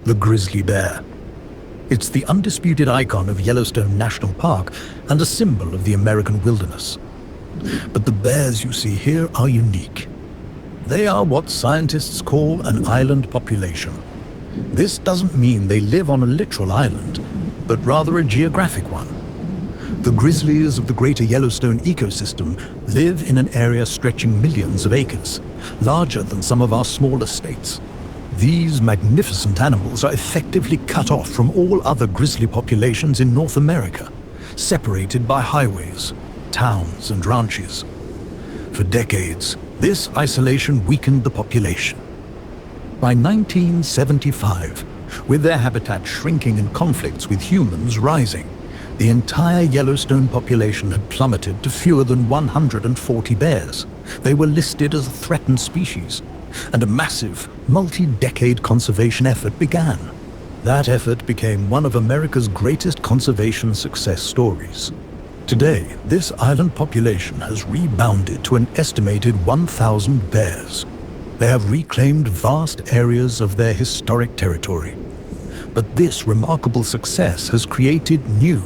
the grizzly bear. It's the undisputed icon of Yellowstone National Park and a symbol of the American wilderness. But the bears you see here are unique. They are what scientists call an island population. This doesn't mean they live on a literal island, but rather a geographic one. The grizzlies of the Greater Yellowstone Ecosystem live in an area stretching millions of acres, larger than some of our smaller states. These magnificent animals are effectively cut off from all other grizzly populations in North America, separated by highways, towns, and ranches. For decades, this isolation weakened the population. By 1975, with their habitat shrinking and conflicts with humans rising, the entire Yellowstone population had plummeted to fewer than 140 bears. They were listed as a threatened species, and a massive, multi-decade conservation effort began. That effort became one of America's greatest conservation success stories. Today, this island population has rebounded to an estimated 1,000 bears. They have reclaimed vast areas of their historic territory. But this remarkable success has created new,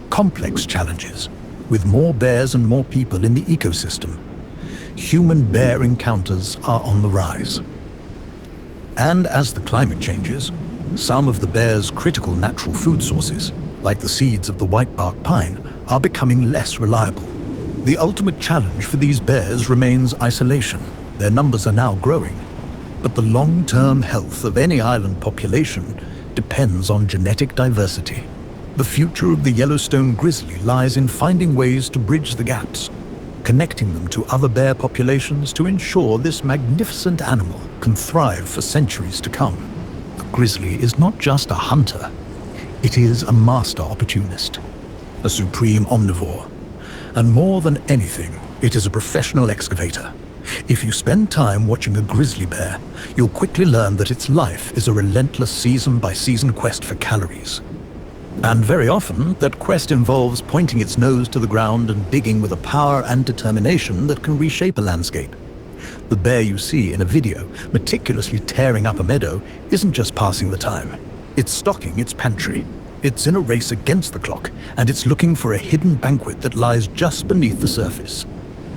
complex challenges, with more bears and more people in the ecosystem. Human-bear encounters are on the rise. And as the climate changes, some of the bear's critical natural food sources, like the seeds of the whitebark pine, are becoming less reliable. The ultimate challenge for these bears remains isolation. Their numbers are now growing, but the long-term health of any island population depends on genetic diversity. The future of the Yellowstone grizzly lies in finding ways to bridge the gaps, connecting them to other bear populations to ensure this magnificent animal can thrive for centuries to come. The grizzly is not just a hunter, it is a master opportunist, a supreme omnivore, and more than anything, it is a professional excavator. If you spend time watching a grizzly bear, you'll quickly learn that its life is a relentless season-by-season quest for calories. And very often, that quest involves pointing its nose to the ground and digging with a power and determination that can reshape a landscape. The bear you see in a video, meticulously tearing up a meadow, isn't just passing the time. It's stocking its pantry. It's in a race against the clock, and it's looking for a hidden banquet that lies just beneath the surface.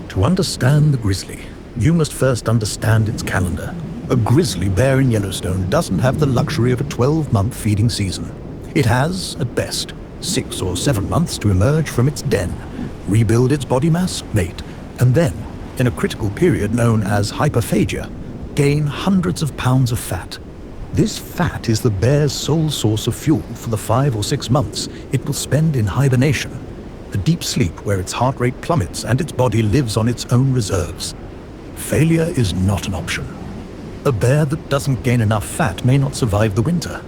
To understand the grizzly, you must first understand its calendar. A grizzly bear in Yellowstone doesn't have the luxury of a 12-month feeding season. It has, at best, 6 or 7 months to emerge from its den, rebuild its body mass, mate, and then, in a critical period known as hyperphagia, gain hundreds of pounds of fat. This fat is the bear's sole source of fuel for the 5 or 6 months it will spend in hibernation, a deep sleep where its heart rate plummets and its body lives on its own reserves. Failure is not an option. A bear that doesn't gain enough fat may not survive the winter.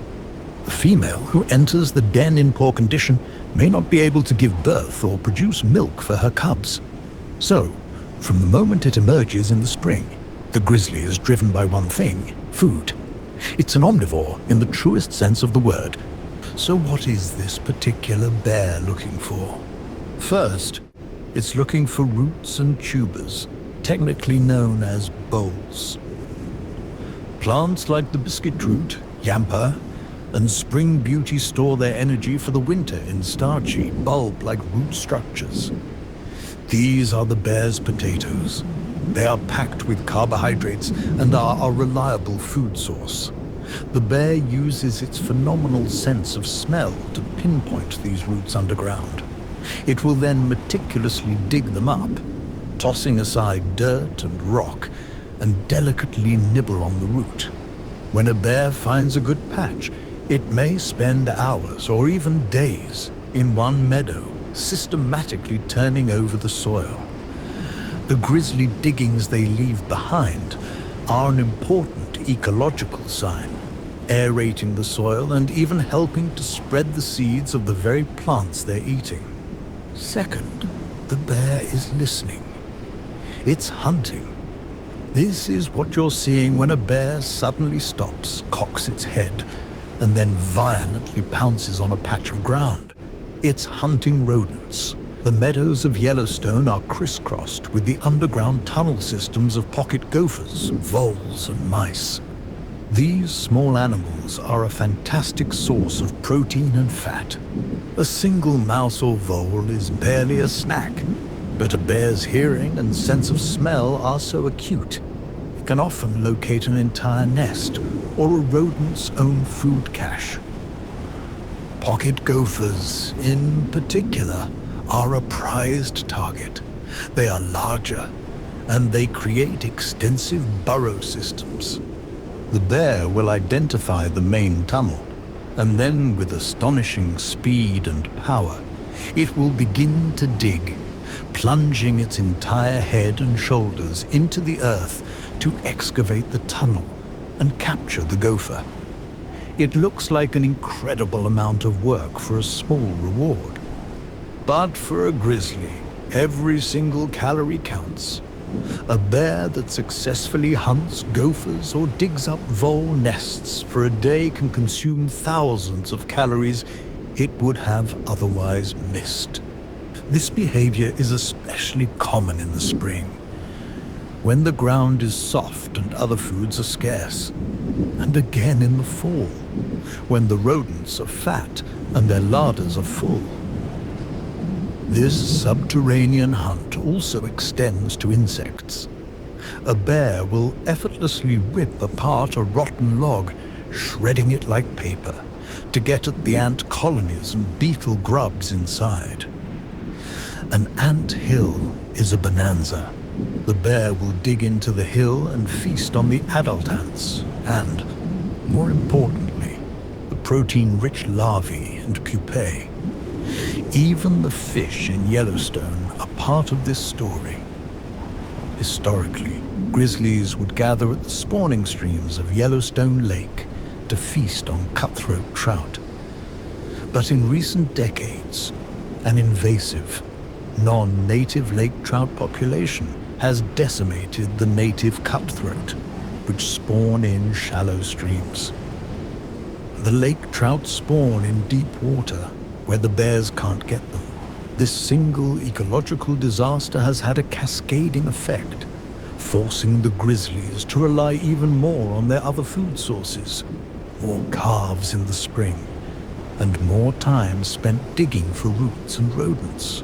A female who enters the den in poor condition may not be able to give birth or produce milk for her cubs. So, from the moment it emerges in the spring, the grizzly is driven by one thing: food. It's an omnivore in the truest sense of the word. So what is this particular bear looking for? First, it's looking for roots and tubers, technically known as bolls. Plants like the biscuit root, yampa, and spring beauty store their energy for the winter in starchy, bulb-like root structures. These are the bear's potatoes. They are packed with carbohydrates and are a reliable food source. The bear uses its phenomenal sense of smell to pinpoint these roots underground. It will then meticulously dig them up, tossing aside dirt and rock, and delicately nibble on the root. When a bear finds a good patch, it may spend hours or even days in one meadow, systematically turning over the soil. The grisly diggings they leave behind are an important ecological sign, aerating the soil and even helping to spread the seeds of the very plants they're eating. Second, the bear is listening. It's hunting. This is what you're seeing when a bear suddenly stops, cocks its head, and then violently pounces on a patch of ground. It's hunting rodents. The meadows of Yellowstone are crisscrossed with the underground tunnel systems of pocket gophers, voles, and mice. These small animals are a fantastic source of protein and fat. A single mouse or vole is barely a snack, but a bear's hearing and sense of smell are so acute, it can often locate an entire nest or a rodent's own food cache. Pocket gophers, in particular, are a prized target. They are larger, and they create extensive burrow systems. The bear will identify the main tunnel, and then with astonishing speed and power, it will begin to dig, plunging its entire head and shoulders into the earth to excavate the tunnel and capture the gopher. It looks like an incredible amount of work for a small reward. But for a grizzly, every single calorie counts. A bear that successfully hunts gophers or digs up vole nests for a day can consume thousands of calories it would have otherwise missed. This behavior is especially common in the spring, when the ground is soft and other foods are scarce, and again in the fall, when the rodents are fat and their larders are full. This subterranean hunt also extends to insects. A bear will effortlessly rip apart a rotten log, shredding it like paper, to get at the ant colonies and beetle grubs inside. An ant hill is a bonanza. The bear will dig into the hill and feast on the adult ants and, more importantly, the protein-rich larvae and pupae. Even the fish in Yellowstone are part of this story. Historically, grizzlies would gather at the spawning streams of Yellowstone Lake to feast on cutthroat trout. But in recent decades, an invasive, non-native lake trout population has decimated the native cutthroat, which spawn in shallow streams. The lake trout spawn in deep water, where the bears can't get them. This single ecological disaster has had a cascading effect, forcing the grizzlies to rely even more on their other food sources. More calves in the spring, and more time spent digging for roots and rodents.